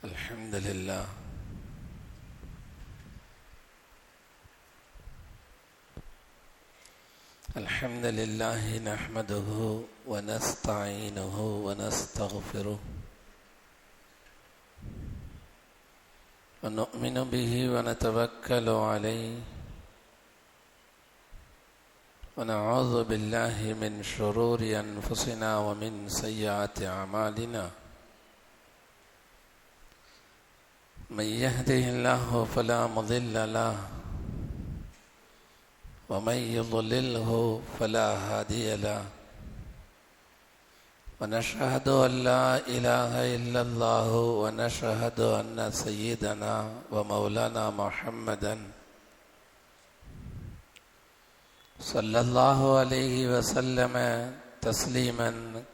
الحمد لله الحمد لله نحمده ونستعينه ونستغفره ونؤمن به ونتوكل عليه ونعوذ بالله من شرور أنفسنا ومن سيئات أعمالنا من يهده الله فلا مضل له ومن يضلله فلا هادي له ونشهد أن لا إله إلا الله ونشهد أن سيدنا ومولانا محمدا صلى الله عليه وسلم تسليما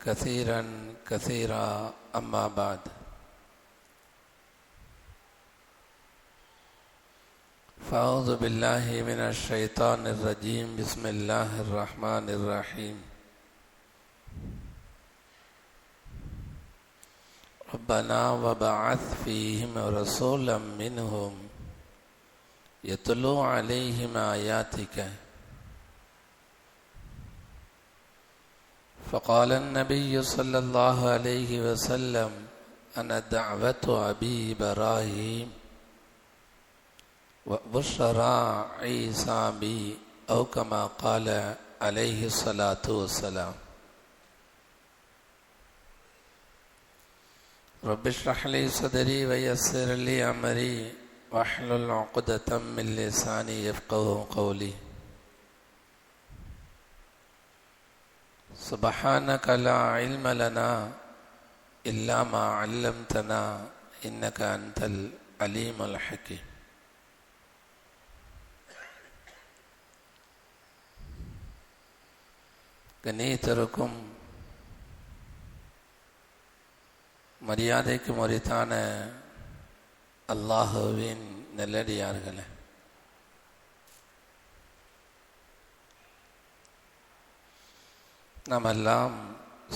كثيرا كثيرا أما بعد فأعوذ بالله من الشيطان الرجيم بسم الله الرحمن الرحيم ربنا وبعث فيهم رسولا منهم يتلو عليهم آياتك فقال النبي صلى الله عليه وسلم أنا دعوة أبي إبراهيم وبشرى عيسى بي أو كما قال عليه الصلاة والسلام رب اشرح لي صدري ويسر لي أمري واحلل عقدة من لساني يفقهوا قولي سبحانك لا علم لنا إلا ما علمتنا إنك أنت العليم الحكيم கண்ணியத்திற்கும் மரியாதைக்கு உரித்தான அல்லாஹுவின் நல்லடியார்களே, நாமெல்லாம்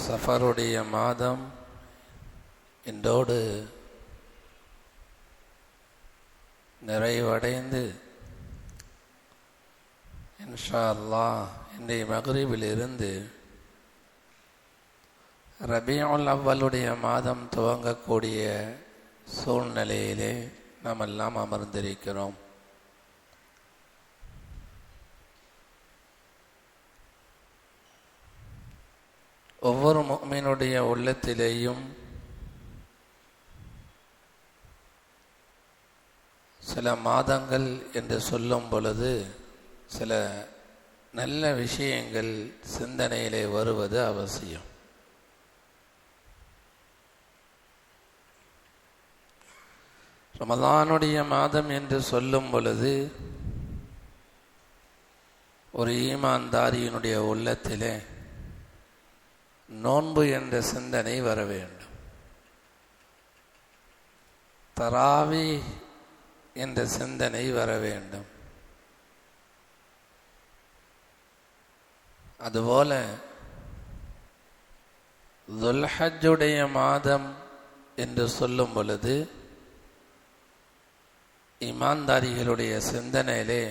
சஃபருடைய மாதம் இன்றோடு நிறைவடைந்து இன்ஷா அல்லாஹ் இன்றைய மக்ரிபிலிருந்து ரபியுல் அவ்வலுடைய மாதம் துவங்கக்கூடிய சூழ்நிலையிலே நாம் எல்லாம் அமர்ந்திருக்கிறோம். ஒவ்வொரு முஃமினுடைய உள்ளத்திலேயும் சில மாதங்கள் என்று சொல்லும் பொழுது சில நல்ல விஷயங்கள் சிந்தனையிலே வருவது அவசியம். ரமலானுடைய மாதம் என்று சொல்லும் பொழுது ஒரு ஈமான்தாரியினுடைய உள்ளத்திலே நோன்பு என்ற சிந்தனை வர வேண்டும். தராவி என்ற சிந்தனை வர வேண்டும். அதுபோல துல்ஹஜ்ஜுடைய மாதம் என்று சொல்லும் பொழுது ஈமான்தாரிகளுடைய சிந்தனையிலே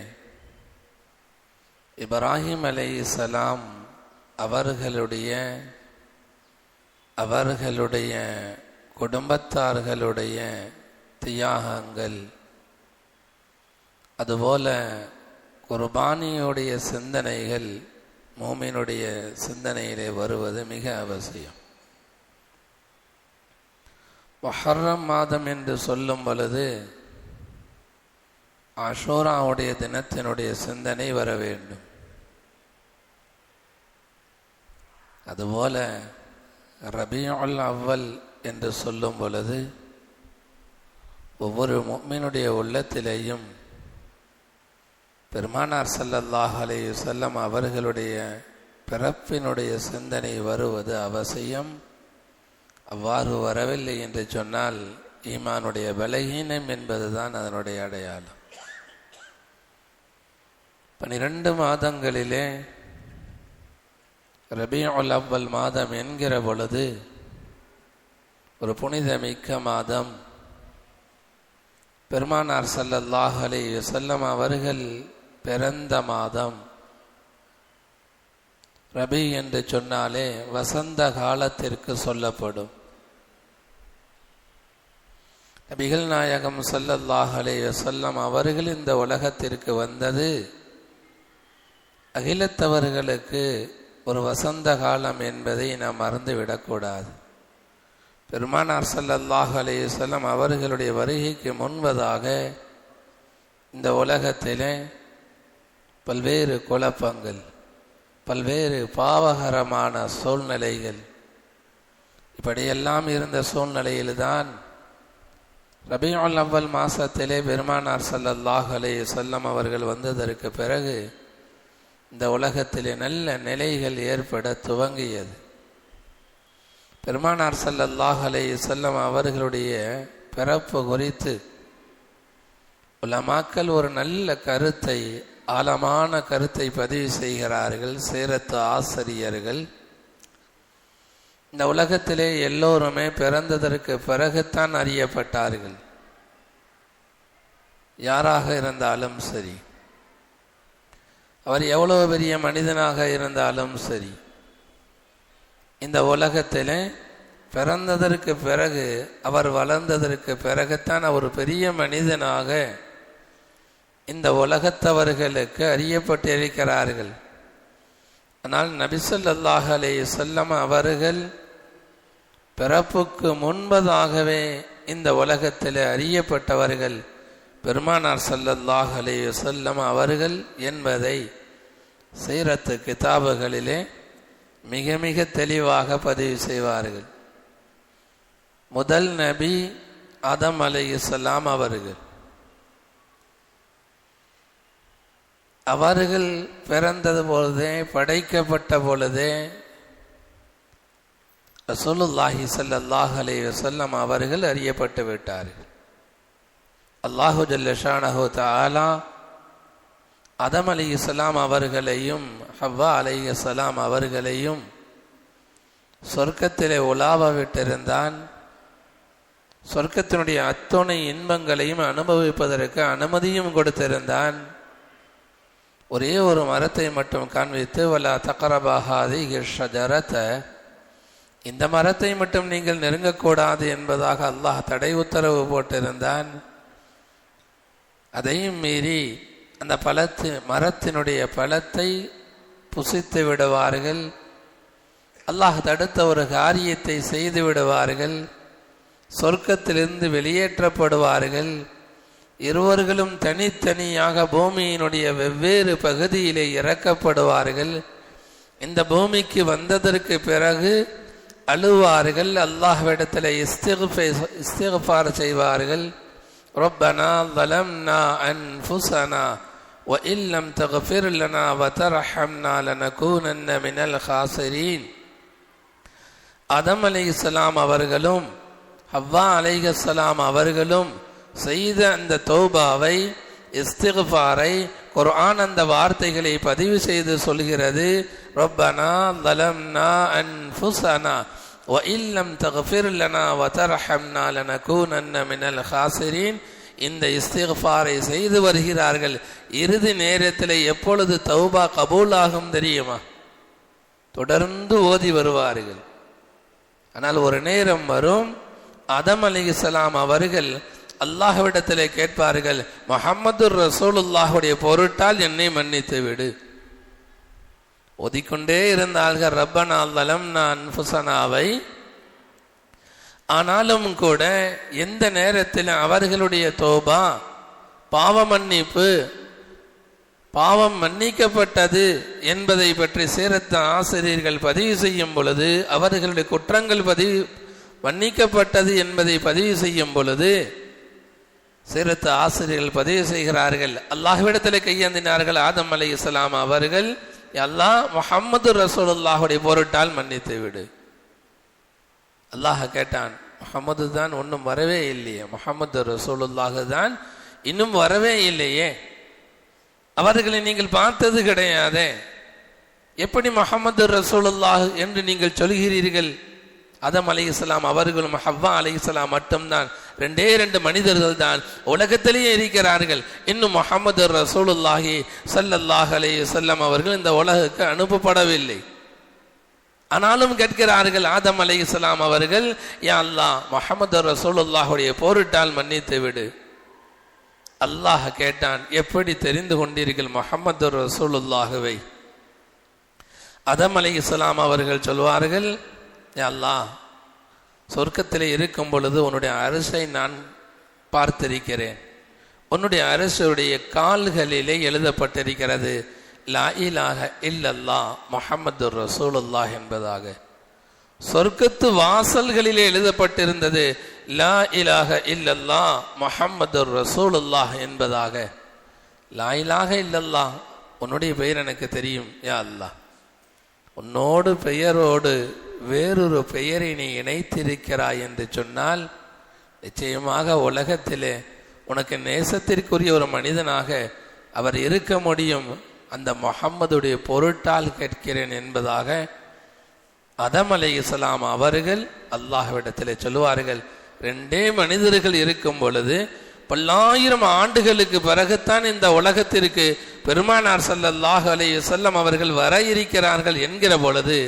இப்ராஹிம் அலைஹிஸ்ஸலாம் அவர்களுடைய குடும்பத்தார்களுடைய தியாகங்கள், அதுபோல குர்பானியுடைய சிந்தனைகள் மூமினுடைய சிந்தனையிலே வருவது மிக அவசியம். முஹர்ரம் மாதம் என்று சொல்லும் பொழுது ஆஷூராவுடைய தினத்தினுடைய சிந்தனை வர வேண்டும். அதுபோல ரபியுல் அவ்வல் என்று சொல்லும் பொழுது ஒவ்வொரு முஃமினுடைய உள்ளத்திலேயும் பெருமானார் ஸல்லல்லாஹு அலைஹி வஸல்லம் அவர்களுடைய பிறப்பினுடைய சிந்தனை வருவது அவசியம். அவ்வாறு வரவில்லை என்று சொன்னால் ஈமானுடைய பலகீனம் என்பதுதான் அதனுடைய அடையாளம். 12 மாதங்களிலே ரபியுல் அவ்வல் மாதம் என்கிற பொழுது ஒரு புனிதமிக்க மாதம், பெருமானார் ஸல்லல்லாஹு அலைஹி வஸல்லம் அவர்கள் பிறந்த மாதம் ரபி என்று சொன்னாலே வசந்த காலத்திற்கு சொல்லப்படும். நபிகள் நாயகம் ஸல்லல்லாஹு அலைஹி வஸல்லம் அவர்கள் இந்த உலகத்திற்கு வந்தது அகிலத்தவர்களுக்கு ஒரு வசந்த காலம் என்பதை நாம் மறந்துவிடக்கூடாது. பெருமானார் ஸல்லல்லாஹு அலைஹி வஸல்லம் அவர்களுடைய வருகைக்கு முன்பதாக இந்த உலகத்திலே பல்வேறு குழப்பங்கள், பல்வேறு பாவகரமான சூழ்நிலைகள், இப்படியெல்லாம் இருந்த சூழ்நிலையில்தான் ரபியுல் அவ்வல் மாசத்திலே பெருமானார் ஸல்லல்லாஹு அலைஹி வஸல்லம் அவர்கள் வந்ததற்கு பிறகு இந்த உலகத்திலே நல்ல நிலைகள் ஏற்பட துவங்கியது. பெருமானார் ஸல்லல்லாஹு அலைஹி வஸல்லம் அவர்களுடைய பிறப்பு குறித்து உலமாக்கள் ஒரு நல்ல கருத்தை, ஆழமான கருத்தை பதிவு செய்கிறார்கள். சீரத்து ஆசிரியர்கள் இந்த உலகத்திலே எல்லோருமே பிறந்ததற்கு பிறகுத்தான் அறியப்பட்டார்கள். யாராக இருந்தாலும் சரி, அவர் எவ்வளவு பெரிய மனிதனாக இருந்தாலும் சரி, இந்த உலகத்திலே பிறந்ததற்கு பிறகு, அவர் வளர்ந்ததற்கு பிறகுத்தான் அவர் பெரிய மனிதனாக இந்த உலகத்தவர்களுக்கு அறியப்பட்டிருக்கிறார்கள். ஆனால் நபி ஸல்லல்லாஹு அலைஹி வஸல்லம் அவர்கள் பிறப்புக்கு முன்பதாகவே இந்த உலகத்தில் அறியப்பட்டவர்கள் பெருமானார் ஸல்லல்லாஹு அலைஹி வஸல்லம் அவர்கள் என்பதை சீரத்து கிதாபுகளிலே மிக மிக தெளிவாக பதிவு செய்வார்கள். முதல் நபி ஆதம் அலைஹிஸ்ஸலாம் அவர்கள். அவர்கள் பிறந்தது பொழுதே, படைக்கப்பட்ட பொழுதே ரசூலுல்லாஹி ஸல்லல்லாஹு அலைஹி வஸல்லம் அவர்கள் அறியப்பட்டு விட்டார்கள். அல்லாஹு ஜல்ல ஷானஹு தஆலா ஆதம் அலைஹிஸ்ஸலாம் அவர்களையும் ஹவ்வா அலைஹிஸ்ஸலாம் அவர்களையும் சொர்க்கத்திலே உலாவ விட்டிருந்தான். சொர்க்கத்தினுடைய அத்துணை இன்பங்களையும் அனுபவிப்பதற்கு அனுமதியும் கொடுத்திருந்தான். ஒரே ஒரு மரத்தை மட்டும் காண்பித்து, வலா தக்ரபா ஹாதிஹி ஷஜரத, இந்த மரத்தை மட்டும் நீங்கள் நெருங்கக்கூடாது என்பதாக அல்லாஹ் தடை உத்தரவு போட்டிருந்தான். அதையும் மீறி அந்த மரத்தினுடைய பழத்தை புசித்து விடுவார்கள். அல்லாஹ் தடுத்த ஒரு காரியத்தை செய்து விடுவார்கள். சொர்க்கத்திலிருந்து வெளியேற்றப்படுவார்கள். இருவர்களும் தனித்தனியாக பூமியினுடைய வெவ்வேறு பகுதியிலே இறக்கப்படுவார்கள். இந்த பூமிக்கு வந்ததற்கு பிறகு அழுவார்கள். அல்லாஹ்விடத்தில் இஸ்திக்ஃபார் செய்வார்கள். ரப்பனா ظلمنا أنفسنا وإن لم تغفر لنا وترحمنا لنكونن من الخاسرين. ஆதம் அலைஹிஸ்ஸலாம் அவர்களும் ஹவ்வா அலைஹிஸ்ஸலாம் அவர்களும் செய்த அந்த தௌபாவை, இஸ்திக்ஃபாரை குர்ஆன் அந்த வார்த்தைகளை பதிவு செய்து சொல்கிறது. ரப்பனா ظلمنا أنفسنا وإن لم تغفر لنا وترحمنا لنكونن من الخاسرين. இந்த இஸ்திக்ஃபாரை செய்து வருகிறார்கள். இறுதி நேரத்தில் எப்பொழுது தௌபா கபூலாகும் தெரியுமா? தொடர்ந்து ஓதி வருவார்கள். ஆனால் ஒரு நேரம் வரும், ஆதம் அலைஹிஸ்ஸலாம் அவர்கள் அல்லாஹ்விடத்திலே கேட்பார்கள், முஹம்மது ரசூலுல்லாஹுடைய பொருட்டால் என்னை மன்னித்து விடு. ஓதிக்கொண்டே இருந்தார்கள் ரப்பனா ظلمنا أنفسனாவை. ஆனாலும் கூட எந்த நேரத்தில் அவர்களுடைய தௌபா, பாவ மன்னிப்பு, பாவம் மன்னிக்கப்பட்டது என்பதை பற்றி சீரத்து ஆசிரியர்கள் பதிவு செய்யும் பொழுது, அவர்களுடைய குற்றங்கள் மன்னிக்கப்பட்டது என்பதை பதிவு செய்யும் பொழுது சீரத்து ஆசிரியர்கள் பதிவு செய்கிறார்கள், அல்லாஹ்விடத்தில் கையேந்தினார்கள் ஆதம் அலைஹிஸ்ஸலாம் அவர்கள், அல்லாஹ் முஹம்மது ரசூலுல்லாஹுடைய பொருட்டால் மன்னித்து விடு. அல்லாஹ் கேட்டான், முஹம்மது தான் ஒன்றும் வரவே இல்லையே, முஹம்மது ரசூலுல்லாஹு தான் இன்னும் வரவே இல்லையே, அவர்களை நீங்கள் பார்த்தது கிடையாதே, எப்படி முஹம்மது ரசூலுல்லாஹ் என்று நீங்கள் சொல்கிறீர்கள்? ஆதம் அலைஹிஸ்ஸலாம் அவர்களும் ஹவ்வா அலைஹிஸ்ஸலாம் மட்டும்தான் ரெண்டே ரெண்டு மனிதர்கள் தான் உலகத்திலேயே இருக்கிறார்கள். இன்னும் முஹம்மது ரசூலுல்லாஹி ஸல்லல்லாஹு அலைஹி வஸல்லம் அவர்கள் இந்த உலகுக்கு அனுப்பப்படவில்லை. ஆனாலும் கேட்கிறார்கள் ஆதம் அலைஹிஸ்ஸலாம் அவர்கள், யா அல்லாஹ், முஹம்மது ரசூலுல்லாஹுடைய பொருட்டால் மன்னித்து விடு. அல்லாஹ் கேட்டான், எப்படி தெரிந்து கொண்டீர்கள் முஹம்மது ரசூலுல்லாஹுவை? ஆதம் அலைஹிஸ்ஸலாம் அவர்கள் சொல்வார்கள், யா அல்லாஹ், சொர்க்கத்திலே இருக்கும் பொழுது உன்னுடைய அரசை நான் பார்த்திருக்கிறேன். உன்னுடைய அரசுடைய கால்களிலே எழுதப்பட்டிருக்கிறது லா இலாஹ இல்லல்லாஹ் முஹம்மது ரசூலுல்லாஹ் என்பதாக. சொர்க்கத்து வாசல்களிலே எழுதப்பட்டிருந்தது லா இலாஹ இல்லல்லாஹ் முஹம்மது ரசூலுல்லாஹ் என்பதாக. லா இலாஹ இல்லல்லாஹ், உன்னுடைய பெயர் எனக்கு தெரியும் யா அல்லாஹ், உன்னோடு பெயரோடு வேறொரு பெயரை நீ இணைத்திருக்கிறாய் என்று சொன்னால் நிச்சயமாக உலகத்திலே உனக்கு நேசத்திற்குரிய ஒரு மனிதனாக அவர் இருக்க முடியும். அந்த முஹம்மதுடைய பொருட்டால் கேட்கிறேன் என்பதாக ஆதம் அலைஹிஸ்ஸலாம் அவர்கள் அல்லாஹ்விடத்திலே சொல்லுவார்கள். ரெண்டே மனிதர்கள் இருக்கும் பொழுது பல்லாயிரம் ஆண்டுகளுக்கு பிறகுத்தான் இந்த உலகத்திற்கு பெருமானார் ஸல்லல்லாஹு அலைஹி வஸல்லம் அவர்கள் வர இருக்கிறார்கள் என்கிற பொழுது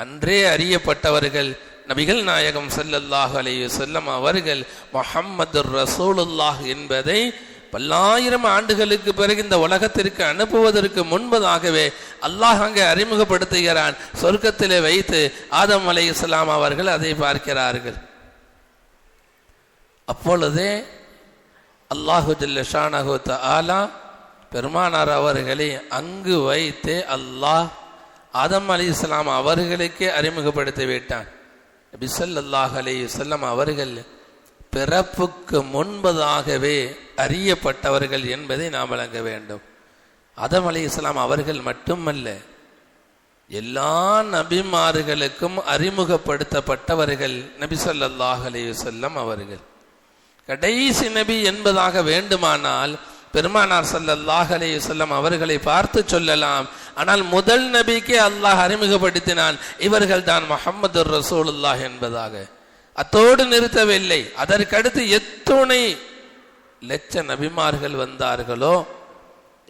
அன்றே அறியப்பட்டவர்கள் நபிகள் நாயகம் ஸல்லல்லாஹு அலைஹி வஸல்லம் அவர்கள் முஹம்மது ரசூலுல்லாஹ் என்பதை பல்லாயிரம் ஆண்டுகளுக்கு பிறகு இந்த உலகத்திற்கு அனுப்புவதற்கு முன்பதாகவே அல்லாஹ் அங்கே அறிமுகப்படுத்துகிறான். சொர்க்கத்திலே வைத்து ஆதம் அலைஹிஸ்ஸலாம் அவர்கள் அதை பார்க்கிறார்கள். அப்பொழுதே அல்லாஹு ஜல்ல ஷானஹு தஆலா பெருமானார் அவர்களை அங்கு வைத்து அல்லாஹ் ஆதம் அலைஹிஸ்ஸலாம் அவர்களுக்கே அறிமுகப்படுத்தி விட்டான். நபி ஸல்லல்லாஹு அலைஹி வஸல்லம் அவர்கள் பிறப்புக்கு முன்பதாகவே அறியப்பட்டவர்கள் என்பதை நாம் வழங்க வேண்டும். ஆதம் அலைஹிஸ்ஸலாம் அவர்கள் மட்டுமல்ல, எல்லா நபிமார்களுக்கும் அறிமுகப்படுத்தப்பட்டவர்கள் நபி ஸல்லல்லாஹு அலைஹி வஸல்லம் அவர்கள். கடைசி நபி என்பதாக வேண்டுமானால் பெருமானார் ஸல்லல்லாஹு அலைஹி வஸல்லம் அவர்களை பார்த்து சொல்லலாம். ஆனால் முதல் நபிக்கே அல்லாஹ் அறிமுகப்படுத்தினான், இவர்கள் தான் முஹம்மது ரசூலுல்லாஹ் என்பதாக. அத்தோடு நிறுத்தவில்லை. அதற்கடுத்து எத்துணை லட்ச நபிமார்கள் வந்தார்களோ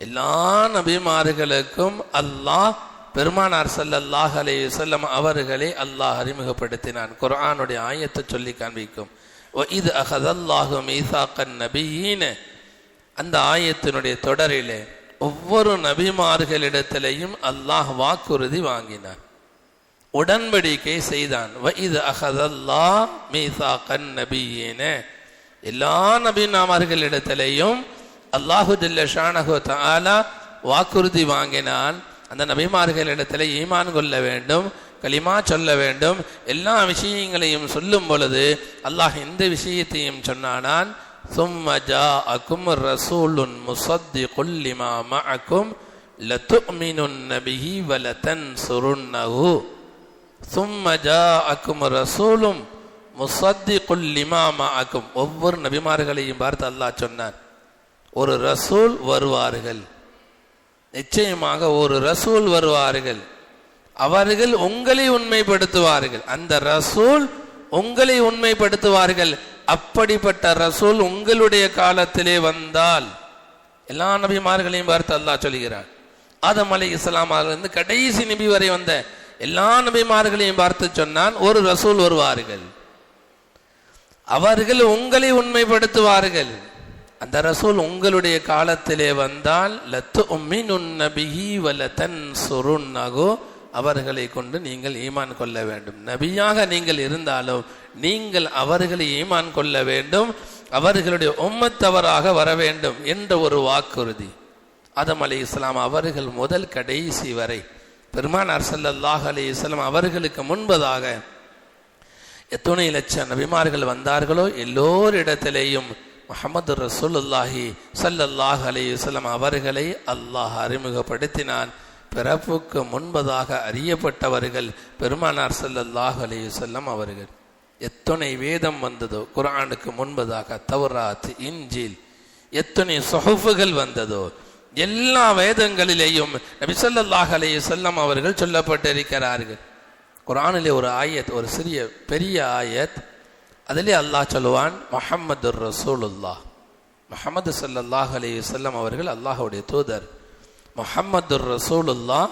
எல்லா நபிமார்களுக்கும் அல்லாஹ் பெருமானார் ஸல்லல்லாஹு அலைஹி வஸல்லம் அவர்களை அல்லாஹ் அறிமுகப்படுத்தினான். குர்ஆனுடைய ஆயத்தை சொல்லி காண்பிக்கும். வஇத் அகதல்லாஹு மீசாக்கன் நபியீன, அந்த ஆயத்தினுடைய தொடரிலே ஒவ்வொரு நபிமார்களிடத்திலையும் அல்லாஹ் வாக்குறுதி வாங்கினான், உடன்படிக்கை செய்தான். வஇத் அகதல்லாஹ் மீசாக்கன் நபியீன, எல்லா நபிமார்களிடத்திலையும் அல்லாஹு ஜல்ல ஷானஹு தஆலா வாக்குறுதி வாங்கினான். அந்த நபிமார்களிடத்தில் ஈமான் கொள்ள வேண்டும், கலிமா சொல்ல வேண்டும். எல்லா விஷயங்களையும் சொல்லும் பொழுது அல்லாஹ் இந்த விஷயத்தையும் சொன்னான், ثم جاءكم رسول مصدق لما معكم لتؤمنن به ولتنصرنه. ثم جاءكم رسول مصدق لما معكم. ஒவ்வொரு நபிமார்களையும் பார்த்து அல்லாஹ் சொன்னான், ஒரு ரசூல் வருவார்கள், நிச்சயமாக ஒரு ரசூல் வருவார்கள், அவர்கள் உங்களை உண்மைப்படுத்துவார்கள். அந்த ரசூல் உங்களை உண்மைப்படுத்துவார்கள். அப்படிப்பட்ட ரசூல் உங்களுடைய காலத்திலே வந்தால், எல்லா நபிமார்களையும் பார்த்து அல்லாஹ் சொல்கிறார். ஆதம் அலைஹிஸ்ஸலாம் இருந்து கடைசி நபி வரை வந்த எல்லா நபிமார்களையும் பார்த்து சொன்னான், ஒரு ரசூல் வருவார்கள், அவர்கள் உங்களை உண்மைப்படுத்துவார்கள். அந்த ரசூல் உங்களுடைய காலத்திலே வந்தால் லத்துமினுன்ன பிஹி வலதன்சுருன்னஹு, அவர்களை கொண்டு நீங்கள் ஈமான் கொள்ள வேண்டும். நபியாக நீங்கள் இருந்தாலும் நீங்கள் அவர்களை ஈமான் கொள்ள வேண்டும், அவர்களுடைய உம்மத்தவராக வர வேண்டும் என்ற ஒரு வாக்குறுதி. ஆதம் அலைஹிஸ்ஸலாம் அவர்கள் முதல் கடைசி வரை பெருமானார் ஸல்லல்லாஹு அலைஹி வஸல்லம் அவர்களுக்கு முன்பதாக எத்தனை லட்சம் நபிமார்கள் வந்தார்களோ எல்லோரிடத்திலேயும் முஹம்மது ரசூலுல்லாஹி ஸல்லல்லாஹு அலைஹி வஸல்லம் அவர்களை அல்லாஹ் அறிமுகப்படுத்தினான். பிறப்புக்கு முன்பதாக அறியப்பட்டவர்கள் பெருமானார் ஸல்லல்லாஹு அலைஹி வஸல்லம் அவர்கள். எத்தனை வேதம் வந்ததோ குர்ஆனுக்கு முன்பதாக, தௌராத், இன்ஜீல், எத்தனை சுஹுஃபுகள் வந்ததோ எல்லா வேதங்களிலேயும் நபி ஸல்லல்லாஹு அலைஹி வஸல்லம் அவர்கள் சொல்லப்பட்டிருக்கிறார்கள். குர்ஆனிலே ஒரு ஆயத், ஒரு சிறிய பெரிய ஆயத், அதிலே அல்லாஹ் சொல்லுவான், முஹம்மதுர் ரசூலுல்லாஹ், முஹம்மது ஸல்லல்லாஹு அலைஹி வஸல்லம் அவர்கள் அல்லாஹ்வுடைய தூதர். முஹம்மதுர் ரசூலுல்லாஹ்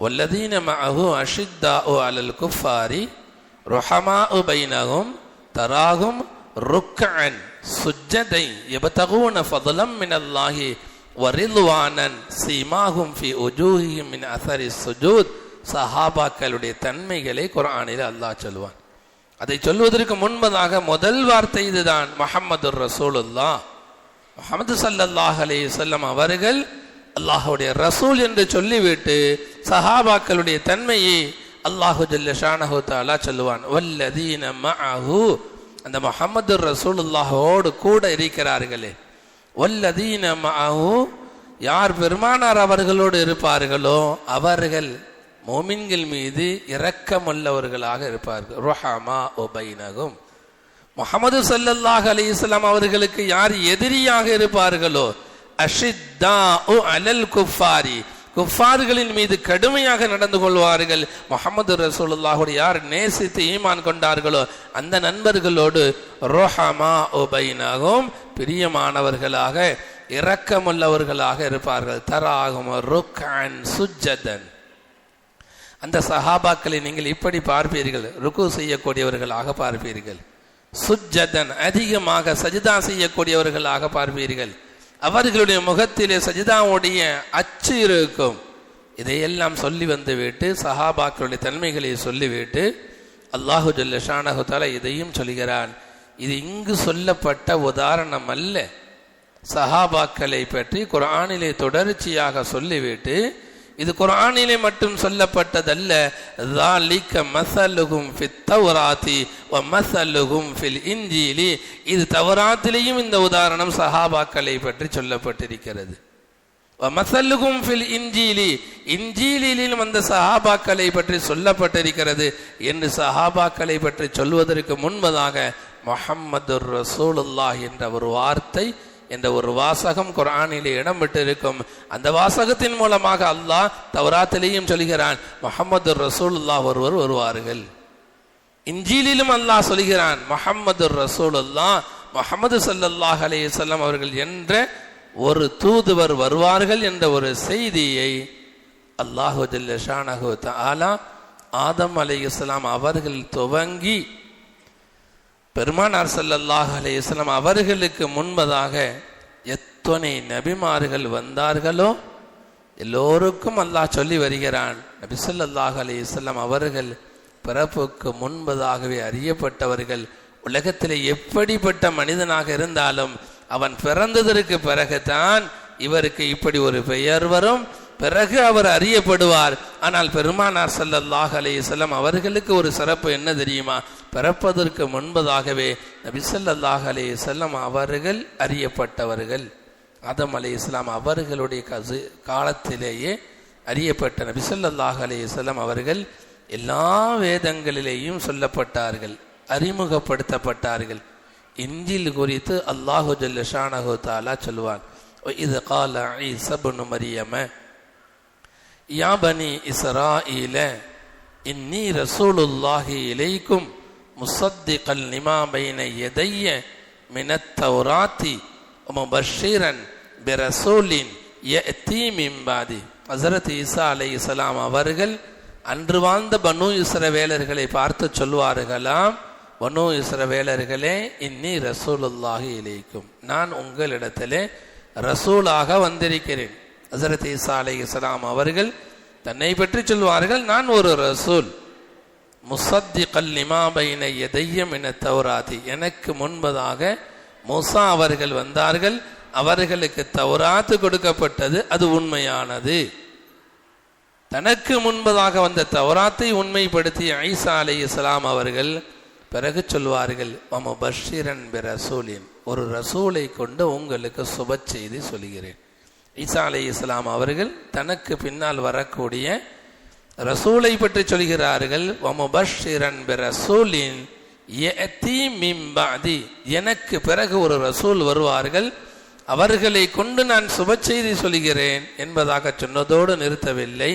வல்லதீன மஅஹு அஷித்தாஉ அலல் குஃபாரி ருஹமாஉ பைனஹும் தராஹும் ருக்அன் சுஜ்ஜதை யப்தகூன ஃபضலம் மினல்லாஹி வரிதுவானன் சீமாஹும் ஃபி உஜூஹிஹிம் மின் அஸரி சுஜூத். சஹாபாக்களுடைய தன்மைகளை குர்ஆனில் அல்லாஹ் சொல்வான். அதை சொல்வதற்கு முன்பதாக முதல் வார்த்தை இதுதான், முஹம்மதுர் ரசூலுல்லாஹ், முஹம்மது ஸல்லல்லாஹு அலைஹி வஸல்லம் அவர்கள் அல்லாஹ்வுடைய ரசூல் என்று சொல்லிவிட்டு சஹாபாக்களுடைய தன்மையை அல்லாஹு ஜல்ல ஷானஹு தஆலா சொல்லுவான். வல்லதீன மஅஹு, அந்த முஹம்மதுர் ரசூலுல்லாஹோடு கூட இருக்கிறார்களே, வல்லதீன மஅஹு, யார் பெருமானார் அவர்களோடு இருப்பார்களோ அவர்கள் மோமின்கள் மீது இரக்கமுள்ளவர்களாக இருப்பார்கள். ருஹமா பைனஹும், முஹம்மது ஸல்லல்லாஹு அலைஹி வஸல்லம் அவர்களுக்கு யார் எதிரியாக இருப்பார்களோ, அஷித்தாஉ அலல் குஃபாரி, குஃபார்களின் மீது கடுமையாக நடந்து கொள்வார்கள். முஹம்மது ரசூலுல்லாஹோடு யார் நேசித்து ஈமான் கொண்டார்களோ அந்த நண்பர்களோடு ருஹமா பைனஹும், பிரியமானவர்களாக இரக்கமுள்ளவர்களாக இருப்பார்கள். தராகும் ருக்அன் சுஜ்ஜதன், அந்த சஹாபாக்களை நீங்கள் இப்படி பார்ப்பீர்கள், ருக்கு செய்யக்கூடியவர்களாக பார்ப்பீர்கள். சுஜ்ஜதன், அதிகமாக சஜிதா செய்யக்கூடியவர்களாக பார்ப்பீர்கள். அவர்களுடைய முகத்திலே சஜிதாவுடைய அச்சு இருக்கும். இதையெல்லாம் சொல்லி வந்துவிட்டு சஹாபாக்களுடைய தன்மைகளை சொல்லிவிட்டு அல்லாஹு ஜல்ல ஷானஹு தஆலா இதையும் சொல்கிறான். இது இங்கு சொல்லப்பட்ட உதாரணம் அல்ல. சஹாபாக்களை பற்றி குர்ஆனிலே தொடர்ச்சியாக சொல்லிவிட்டு இது குர்ஆனிலே மட்டும் சொல்லப்பட்டதல்ல. ذَلِكَ مَثَلُهُمْ فِي التَّوْرَاةِ وَمَثَلُهُمْ فِي الْإِنْجِيلِ, இது தௌராத்திலேயும் இந்த உதாரணம் சஹாபாக்களை பற்றி சொல்லப்பட்டிருக்கிறது. وَمَثَلُهُمْ فِي الْإِنْجِيلِ, இன்ஜீலிலும் அந்த சஹாபாக்களை பற்றி சொல்லப்பட்டிருக்கிறது என்று சஹாபாக்களை பற்றி சொல்வதற்கு முன்பதாக முஹம்மதுர் ரசூலுல்லாஹ் என்ற ஒரு வார்த்தை என்ற ஒரு வாசகம் குர்ஆனிலே இடம்பெற்றிருக்கும். அந்த வாசகத்தின் மூலமாக அல்லாஹ் தௌராத்திலேயும் சொல்கிறான், முஹம்மதுர் ரசூலுல்லாஹ் ஒருவர் வருவார்கள். இன்ஜீலிலும் அல்லாஹ் சொல்கிறான், முஹம்மதுர் ரசூலுல்லாஹ், முஹம்மது ஸல்லல்லாஹு அலைஹி வஸல்லம் அவர்கள் என்ற ஒரு தூதுவர் வருவார்கள் என்ற ஒரு செய்தியை அல்லாஹு ஜல்ல ஷானஹு தஆலா ஆதம் அலைஹிஸ்ஸலாம் அவர்கள் துவங்கி பெருமானார் ஸல்லல்லாஹு அலைஹி வஸல்லம் அவர்களுக்கு முன்பதாக எத்தனை நபிமார்கள் வந்தார்களோ எல்லோருக்கும் அல்லாஹ் சொல்லி வருகிறான், நபி ஸல்லல்லாஹு அலைஹி வஸல்லம் அவர்கள் பிறப்புக்கு முன்பதாகவே அறியப்பட்டவர்கள். உலகத்திலே எப்படிப்பட்ட மனிதனாக இருந்தாலும் அவன் பிறந்ததற்கு பிறகுதான் இவருக்கு இப்படி ஒரு பெயர் வரும், பிறகு அவர் அறியப்படுவார். ஆனால் பெருமானார் ஸல்லல்லாஹு அலைஹி வஸல்லம் அவர்களுக்கு ஒரு சிறப்பு என்ன தெரியுமா? பிறப்பதற்கு முன்பதாகவே நபி ஸல்லல்லாஹு அலைஹி வஸல்லம் அவர்கள் அறியப்பட்டவர்கள். ஆதம் அலைஹிஸ்ஸலாம் அவர்களுடைய காலத்திலேயே அறியப்பட்ட நபி ஸல்லல்லாஹு அலைஹி வஸல்லம் அவர்கள் எல்லா வேதங்களிலேயும் சொல்லப்பட்டார்கள், அறிமுகப்படுத்தப்பட்டார்கள். இன்ஜில் குறித்து அல்லாஹு ஜல்ல ஷானஹு தஆலா சொல்வான், இது கால ஈஸா இப்னு மரியம யா பனி இஸ்ராஈல இன்னி ரசூலுல்லாஹி இலைக்கும் முஸத்திகல் லிமா பைன யதைய மினத் தௌராத்தி வ முபஷ்ஷிரன் பிரசூலின் யஅதி மின் பாதி. ஹஸரத் ஈசா அலைஹிஸ்ஸலாம் அவர்கள் அன்று வாழ்ந்த பனு இஸ்ரவேலர்களை பார்த்து சொல்வார்களாம், பனு இஸ்ரவேலர்களே, இன்னி ரசூலுல்லாஹி இலைக்கும், நான் உங்களிடத்திலே ரசூலாக வந்திருக்கிறேன். ஹஸரத் ஈசா அலைஹிஸ்ஸலாம் அவர்கள் தன்னை பற்றி சொல்வார்கள், நான் ஒரு ரசூல். முஸத்திகல் லிமா பைன யதைய மினத் தௌராத்தி, எனக்கு முன்பதாக மூசா அவர்கள் வந்தார்கள், அவர்களுக்கு தௌராத்து கொடுக்கப்பட்டது, அது உண்மையானது. தனக்கு முன்பதாக வந்த தௌராத்தை உண்மைப்படுத்திய ஈசா அலைஹிஸ்ஸலாம் அவர்கள் பிறகு சொல்வார்கள், முபஷ்ஷிரன் பிரசூலின், ஒரு ரசூலை கொண்டு உங்களுக்கு சுப செய்தி சொல்கிறேன். ஈசா அலைஹிஸ்ஸலாம் அவர்கள் தனக்கு பின்னால் வரக்கூடிய ரசூலை பற்றி சொல்கிறார்கள். முபஷ்ஷிரன் பிரசூலின் யஅதி மின் பாதி, எனக்கு பிறகு ஒரு ரசூல் வருவார்கள், அவர்களை கொண்டு நான் சுப செய்தி சொல்கிறேன் என்பதாக சொன்னதோடு நிறுத்தவில்லை.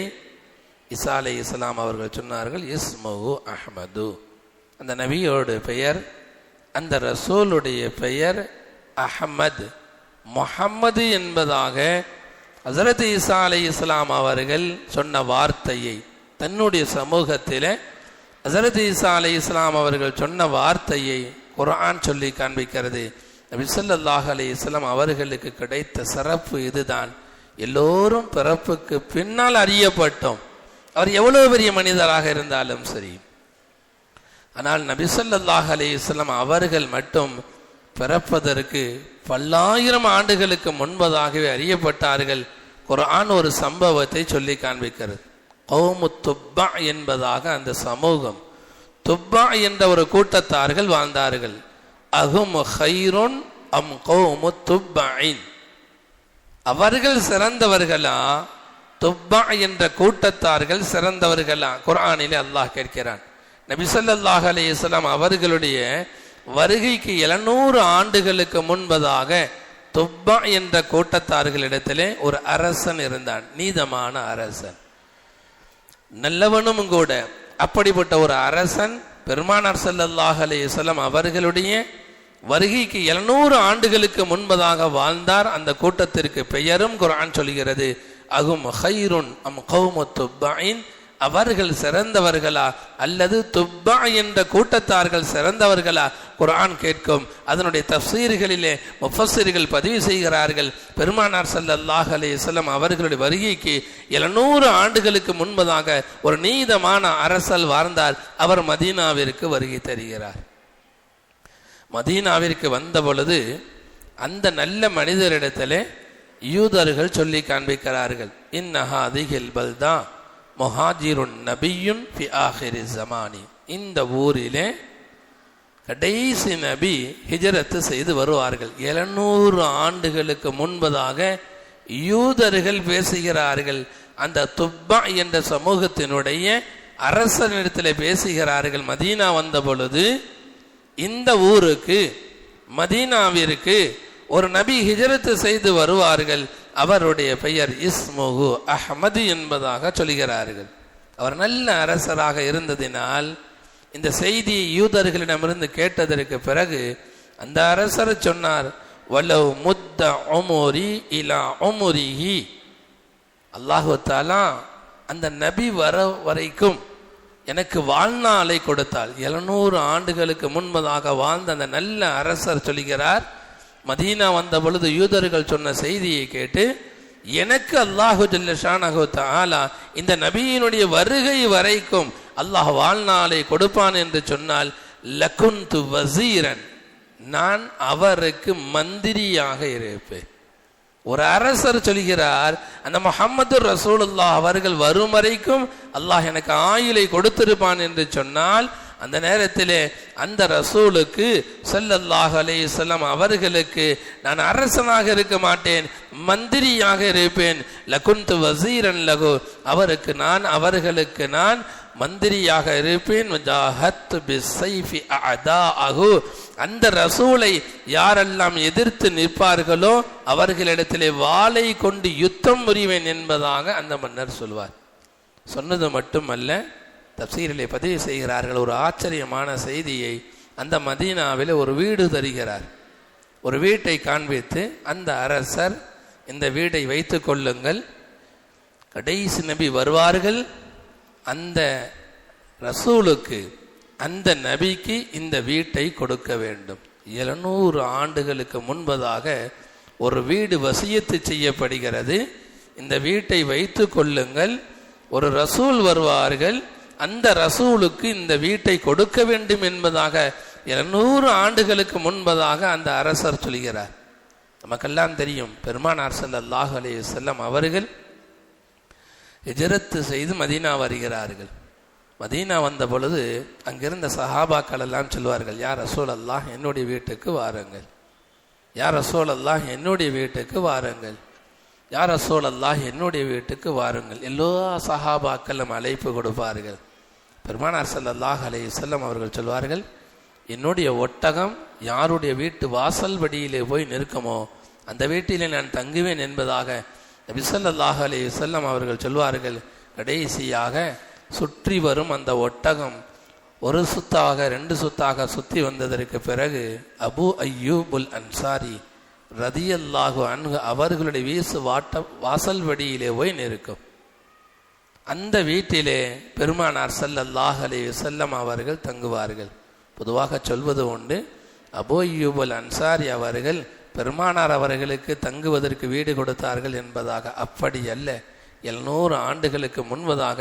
ஈசா அலைஹிஸ்ஸலாம் அவர்கள் சொன்னார்கள், இஸ்முஹு அஹ்மது, அந்த நபியோட பெயர் அந்த ரசூலுடைய பெயர் அஹ்மத். முஹம்மது என்பதாக ஹஸரத் ஈசா அலைஹிஸ்ஸலாம் அவர்கள் சொன்ன வார்த்தையை தன்னுடைய சமூகத்தில் ஹஸரத் ஈசா அலைஹிஸ்ஸலாம் அவர்கள் சொன்ன வார்த்தையை குர்ஆன் சொல்லி காண்பிக்கிறது. நபி ஸல்லல்லாஹு அலைஹி வஸல்லம் அவர்களுக்கு கிடைத்த சிறப்பு இதுதான். எல்லோரும் பிறப்புக்கு பின்னால் அறியப்பட்டோம். அவர் எவ்வளவு பெரிய மனிதராக இருந்தாலும் சரி. ஆனால் நபி ஸல்லல்லாஹு அலைஹி வஸல்லம் அவர்கள் மட்டும் பிறப்பதற்கு பல்லாயிரம் ஆண்டுகளுக்கு முன்பதாகவே அறியப்பட்டார்கள். குர்ஆன் ஒரு சம்பவத்தை சொல்லி காண்பிக்கிறது. கௌமு துப்பா என்பதாக அந்த சமூகம், துப்பா என்ற ஒரு கூட்டத்தார்கள் வாழ்ந்தார்கள். அஹும் ஹைருன் அம் கௌமு துப்பைன், அவர்கள் சிறந்தவர்களா துப்பா என்ற கூட்டத்தார்கள் சிறந்தவர்களா? குர்ஆனிலே அல்லாஹ் கேட்கிறான். நபி ஸல்லல்லாஹு அலைஹி வஸல்லம் அவர்களுடைய வருகைக்கு 700 ஆண்டுகளுக்கு முன்பதாக துப்பா என்ற கூட்டத்தார்களிடத்திலே ஒரு அரசன் இருந்தான், நீதமான அரசன், நல்லவனும் கூட. அப்படிப்பட்ட ஒரு அரசன் பெருமானார் ஸல்லல்லாஹு அலைஹி வஸல்லம் அவர்களுடைய வருகைக்கு 700 ஆண்டுகளுக்கு முன்பதாக வாழ்ந்தார். அந்த கூட்டத்திற்கு பெயரும் குர்ஆன் சொல்கிறது அஹும் ஹைருன் அம் கௌமு துப்பைன், அவர்கள் சிறந்தவர்களா அல்லது துப்பா என்ற கூட்டத்தார்கள் சிறந்தவர்களா? குர்ஆன் கேட்கும். அதனுடைய தஃசீர்களிலே முஃபஸ்ஸிர்கள் பதிவு செய்கிறார்கள், பெருமானார் ஸல்லல்லாஹு அலைஹி வஸல்லம் அவர்களுடைய வருகைக்கு 700 ஆண்டுகளுக்கு முன்பதாக ஒரு நீதமான அரசர் வாழ்ந்தார். அவர் மதீனாவிற்கு வருகை தருகிறார். மதீனாவிற்கு வந்த பொழுது அந்த நல்ல மனிதரிடத்திலே யூதர்கள் சொல்லி காண்பிக்கிறார்கள், இன்னஹாதிஹில் பல்தா முஹாஜிருன் நபியுன் ஃபி ஆஹிரி ஸமானி, இந்த ஊரிலே கடைசி நபி ஹிஜ்ரத் செய்து வருவார்கள். 700 ஆண்டுகளுக்கு முன்பதாக யூதர்கள் பேசுகிறார்கள். அந்த துப்பா என்ற சமூகத்தினுடைய அரசனிடத்தில் பேசுகிறார்கள். மதீனா வந்த பொழுது இந்த ஊருக்கு மதீனாவிற்கு ஒரு நபி ஹிஜ்ரத் செய்து வருவார்கள். அவருடைய பெயர் இஸ்முஹு அஹ்மது என்பதாக சொல்கிறார்கள். அவர் நல்ல அரசராக இருந்ததினால் இந்த செய்தியை யூதர்களிடமிருந்து கேட்டதற்கு பிறகு அந்த அரசர் சொன்னார், வலவ் முத்த உமுரி இலா உமுரிஹி, அல்லாஹு தஆலா அந்த நபி வர வரைக்கும் எனக்கு வாழ்நாளை கொடுத்தால். 700 ஆண்டுகளுக்கு முன்பதாக வாழ்ந்த அந்த நல்ல அரசர் சொல்கிறார், மதீனா வந்த பொழுது யூதர்கள் சொன்ன செய்தியை கேட்டு எனக்கு அல்லாஹு ஜல்ல ஷானஹு தஆலா இந்த நபியினுடைய வருகை வரைக்கும் அல்லாஹ் வாழ்நாளை கொடுப்பான் என்று சொன்னால் லகுந்து வசீரன், நான் அவருக்கு மந்திரியாக இருப்பேன். ஒரு அரசர் சொல்கிறார், அந்த முஹம்மது ரசூலுல்லாஹ் அவர்கள் வரும் வரைக்கும் அல்லாஹ் எனக்கு ஆயுளை கொடுத்திருப்பான் என்று சொன்னால் அந்த நேரத்திலே அந்த ரசூலுக்கு ஸல்லல்லாஹு அலைஹி வஸல்லம் அவர்களுக்கு நான் அரசனாக இருக்க மாட்டேன், மந்திரியாக இருப்பேன். லகுந்து வசீரன் லகு, அவர்களுக்கு நான் மந்திரியாக இருப்பேன். ஜாஹத் பிஸ்ஸைஃபி அஅதாஅஹு, அந்த ரசூலை யாரெல்லாம் எதிர்த்து நிற்பார்களோ அவர்களிடத்திலே வாளை கொண்டு யுத்தம் புரிவேன் என்பதாக அந்த மன்னர் சொல்வார். சொன்னது மட்டுமல்ல, தப்சீரிலே பதிவு செய்கிறார்கள் ஒரு ஆச்சரியமான செய்தியை. அந்த மதீனாவில் ஒரு வீடு தருகிறார். ஒரு வீட்டை காண்பித்து அந்த அரசர், இந்த வீட்டை வைத்து கொள்ளுங்கள், கடைசி நபி வருவார்கள், அந்த ரசூலுக்கு அந்த நபிக்கு இந்த வீட்டை கொடுக்க வேண்டும். 700 ஆண்டுகளுக்கு முன்பதாக ஒரு வீடு வசியத்து செய்யப்படுகிறது, இந்த வீட்டை வைத்து கொள்ளுங்கள், ஒரு ரசூல் வருவார்கள், அந்த ரசூலுக்கு இந்த வீட்டை கொடுக்க வேண்டும் என்பதாக 700 ஆண்டுகளுக்கு முன்பதாக அந்த அரசர் சொல்கிறார். நமக்கெல்லாம் தெரியும், பெருமானார் ஸல்லல்லாஹு அலைஹி வஸல்லம் அவர்கள் ஹிஜ்ரத் செய்து மதீனா வருகிறார்கள். மதீனா வந்த பொழுது அங்கிருந்த சஹாபாக்கள் எல்லாம் சொல்வார்கள், யா ரசூல் அல்லாஹ் என்னுடைய வீட்டுக்கு வாருங்கள், யா ரசூல் அல்லாஹ் என்னுடைய வீட்டுக்கு வாருங்கள், யா ரசூல் அல்லாஹ் என்னுடைய வீட்டுக்கு வாருங்கள். எல்லா சஹாபாக்களும் அழைப்பு கொடுப்பார்கள். பெருமானார் ஸல்லல்லாஹு அலைஹி வஸல்லம் அவர்கள் சொல்வார்கள், என்னுடைய ஒட்டகம் யாருடைய வீட்டு வாசல் படியிலே போய் நிற்குமோ அந்த வீட்டிலே நான் தங்குவேன் என்பதாக நபி ஸல்லல்லாஹு அலைஹி வஸல்லம் அவர்கள் சொல்வார்கள். கடைசியாக சுற்றி வரும் அந்த ஒட்டகம் ஒரு சுத்தாக 2 சுத்தாக சுத்தி வந்ததற்கு பிறகு அபு அய்யூபுல் அன்சாரி ரதியல்லாஹு அன்ஹு அவர்களுடைய வாசல் வடியிலே போய் நிற்கும். அந்த வீட்டிலே பெருமானார் ஸல்லல்லாஹு அலைஹி வஸல்லம் அவர்கள் தங்குவார்கள். பொதுவாக சொல்வது உண்டு, அபூ அய்யூபுல் அன்சாரி அவர்கள் பெருமானார் அவர்களுக்கு தங்குவதற்கு வீடு கொடுத்தார்கள் என்பதாக. அப்படி அல்ல. 700 ஆண்டுகளுக்கு முன்பதாக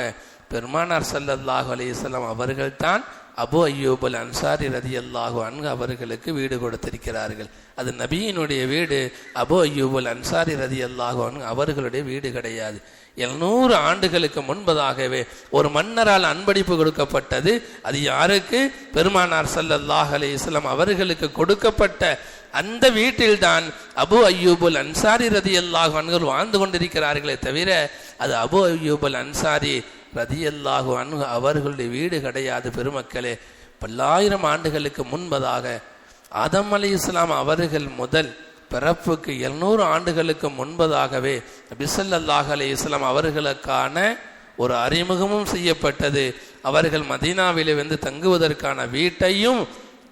பெருமானார் ஸல்லல்லாஹு அலைஹி வஸல்லம் அவர்கள் தான் அபூ அய்யூபுல் அன்சாரி ரதியல்லாஹு அன்ஹு அவர்களுக்கு வீடு கொடுத்திருக்கிறார்கள். அது நபியினுடைய வீடு. அபூ அய்யூபுல் அன்சாரி ரதியல்லாஹு அன்ஹு அவர்களுடைய வீடு கிடையாது. 700 ஆண்டுகளுக்கு முன்பதாகவே ஒரு மன்னரால் அன்பளிப்பு கொடுக்கப்பட்டது. அது யாருக்கு? பெருமானார் ஸல்லல்லாஹு அலைஹி வஸல்லம் அவர்களுக்கு கொடுக்கப்பட்ட அந்த வீட்டில்தான் அபூ அய்யூபுல் அன்சாரி ரதியல்லாஹு அன்ஹு வாழ்ந்து கொண்டிருக்கிறார்களே தவிர அது அபூ அய்யூபுல் அன்சாரி ரதியல்லாஹு அன்ஹு அவர்களுடைய வீடு கிடையாது. பெருமக்களே, பல்லாயிரம் ஆண்டுகளுக்கு முன்பதாக ஆதம் அலைஹிஸ்ஸலாம் அவர்கள் முதல் பிறப்புக்கு 700 ஆண்டுகளுக்கு முன்பதாகவே நபி ஸல்லல்லாஹு அலைஹி வஸல்லம் அவர்களுக்கான ஒரு அறிமுகமும் செய்யப்பட்டது. அவர்கள் மதீனாவிலே வந்து தங்குவதற்கான வீட்டையும்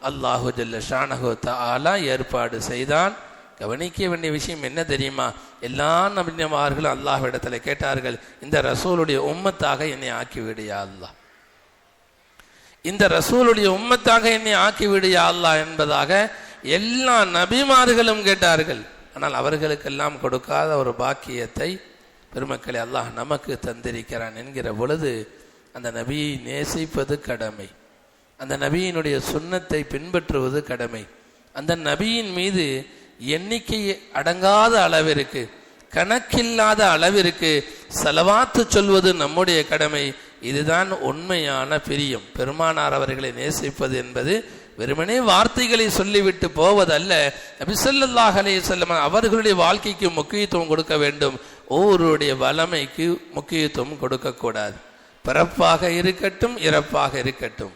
அல்லாஹு ஜல்ல ஷானஹு தஆலா ஏற்பாடு செய்தான். கவனிக்க வேண்டிய விஷயம் என்ன தெரியுமா? எல்லா நபிமார்களும் அல்லாஹ்விடத்துல கேட்டார்கள், இந்த ரசூலுடைய உம்மத்தாக என்னை ஆக்கிவிடு யா அல்லாஹ், இந்த ரசூலுடைய உம்மத்தாக என்னை ஆக்கிவிடு யா அல்லாஹ் என்பதாக எல்லா நபிமார்களும் கேட்டார்கள். ஆனால் அவர்களுக்கெல்லாம் கொடுக்காத ஒரு பாக்கியத்தை பெருமக்களை அல்லாஹ் நமக்கு தந்திருக்கிறான் என்கிற பொழுது அந்த நபியை நேசிப்பது கடமை, அந்த நபியினுடைய சுன்னத்தை பின்பற்றுவது கடமை. அந்த நபியின் மீது எண்ணிக்கை அடங்காத அளவிற்கு, கணக்கில்லாத அளவிற்கு ஸலவாத்து சொல்வது நம்முடைய கடமை. இதுதான் உண்மையான பிரியம். பெருமானார் அவர்களை நேசிப்பது என்பது வெறுமனே வார்த்தைகளை சொல்லிவிட்டு போவதல்ல. நபி ஸல்லல்லாஹு அலைஹி வஸல்லம் அவர்களுடைய வாழ்க்கைக்கு முக்கியத்துவம் கொடுக்க வேண்டும். ஒவ்வொருடைய வளமைக்கு முக்கியத்துவம் கொடுக்கக்கூடாது. பிறப்பாக இருக்கட்டும், இறப்பாக இருக்கட்டும்,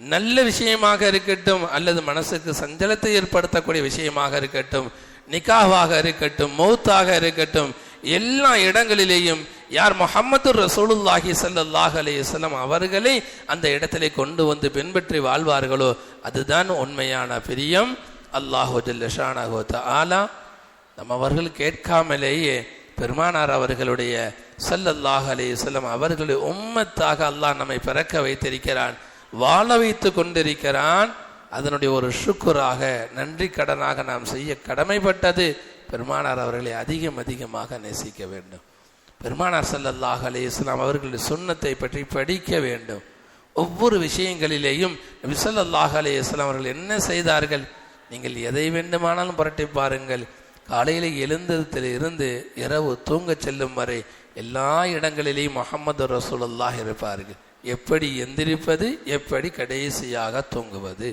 நல்ல விஷயமாக இருக்கட்டும் அல்லது மனசுக்கு சஞ்சலத்தை ஏற்படுத்தக்கூடிய விஷயமாக இருக்கட்டும், நிக்காவாக இருக்கட்டும், மௌத்தாக இருக்கட்டும், எல்லா இடங்களிலேயும் யார் முஹம்மது ரசூலுல்லாஹி ஸல்லல்லாஹு அலைஹி வஸல்லம் அவர்களை அந்த இடத்திலே கொண்டு வந்து பின்பற்றி வாழ்வார்களோ அதுதான் உண்மையான பிரியம். அல்லாஹு ஜல்ல ஷானஹு தஆலா நம்ம அவர்கள் கேட்காமலேயே பெருமானார் அவர்களுடைய ஸல்லல்லாஹு அலைஹி வஸல்லம் அவர்களுடைய உம்மத்தாக அல்லாஹ் நம்மை பிறக்க வைத்திருக்கிறான், வாழ வைத்து கொண்டிருக்கிறான். அதனுடைய ஒரு ஷுக்குராக, நன்றி கடனாக நாம் செய்ய கடமைப்பட்டது பெருமானார் அவர்களை அதிகமாக நேசிக்க வேண்டும். பெருமானார் ஸல்லல்லாஹு அலைஹி வஸல்லம் அவர்களுடைய சுன்னத்தை பற்றி படிக்க வேண்டும். ஒவ்வொரு விஷயங்களிலேயும் நபி ஸல்லல்லாஹு அலைஹி வஸல்லம் அவர்கள் என்ன செய்தார்கள்? நீங்கள் எதை வேண்டுமானாலும் புரட்டி பாருங்கள். காலையில் எழுந்ததில் இருந்து இரவு தூங்க செல்லும் வரை எல்லா இடங்களிலேயும் முஹம்மது ரசூலுல்லாஹ் இருப்பார்கள். எப்படி எந்திரிப்பது, எப்படி கடைசியாக தூங்குவது,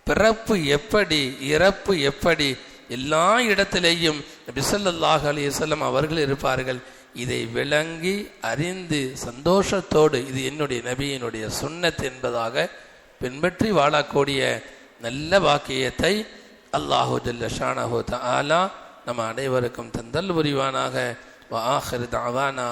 பிறப்பு எப்படி, இறப்பு எப்படி, எல்லா இடத்திலேயும் நபி ஸல்லல்லாஹு அலைஹி வஸல்லம் அவர்கள் இருப்பார்கள். இதை விளங்கி அறிந்து சந்தோஷத்தோடு இது என்னுடைய நபியினுடைய சுன்னத் என்பதாக பின்பற்றி வாழக்கூடிய நல்ல வாக்கியத்தை அல்லாஹு ஜல்ல ஷானஹு தஆலா நம்ம அனைவருக்கும் தந்தல் புரிவானாக. வ ஆகிரு தஅவானா